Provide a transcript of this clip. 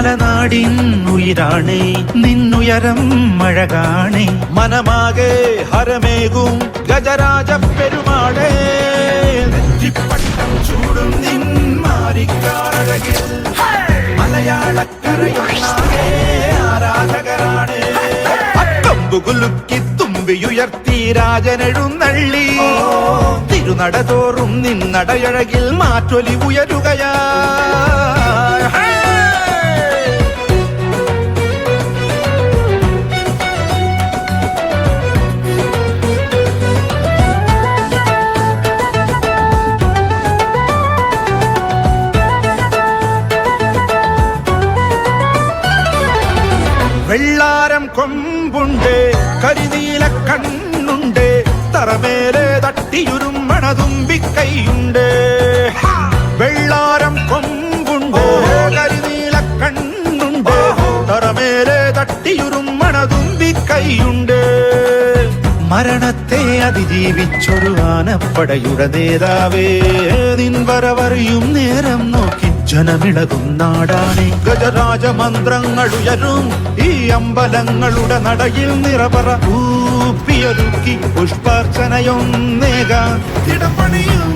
മലനാടിൻ ഉയിരാണേ നിന്നുയരം അഴകാണേ മനമാകെ ഹരമേകും ഗജരാജ പെരുമാളേ നെറ്റിപ്പട്ടം ചൂടും നിൻ മാറിക്കാരഴകിൽ മലയാളക്കരയൊന്നാകെ ആരാധകരാണ് അക്കമ്പുകുലുക്കി തുമ്പിയുയർത്തി രാജനെഴുന്നള്ളി തിരുനട തോറും നിന്നടയഴകിൽ മാറ്റൊലി ഉയരുകയാ വെള്ളാരം കൊമ്പുണ്ട് കരിനീല കണ്ണുണ്ട് തറമേലെ തട്ടിയുരുമ്മണ തുമ്പിക്കൈയുണ്ട് വെള്ളാരം കൊമ്പുണ്ട് കരിനീല കണ്ണുണ്ട് തറമേലെ തട്ടിയുരുമ്മണ തുമ്പിക്കൈയുണ്ട് മരണത്തെ അതിജീവിച്ചൊരു ആനപ്പടയുടെ നേതാവേ നിൻവരവറിയും നേരം നോക്കി ജനമിളകും നാടാണ് ഗജരാജമന്ത്രങ്ങളുയരും ഈ അമ്പലങ്ങളുടെ നടയിൽ നിറപറ ഊപ്പിയൊരുക്കി പുഷ്പാർച്ചനയൊന്നേകാൻ ഇടപണിയും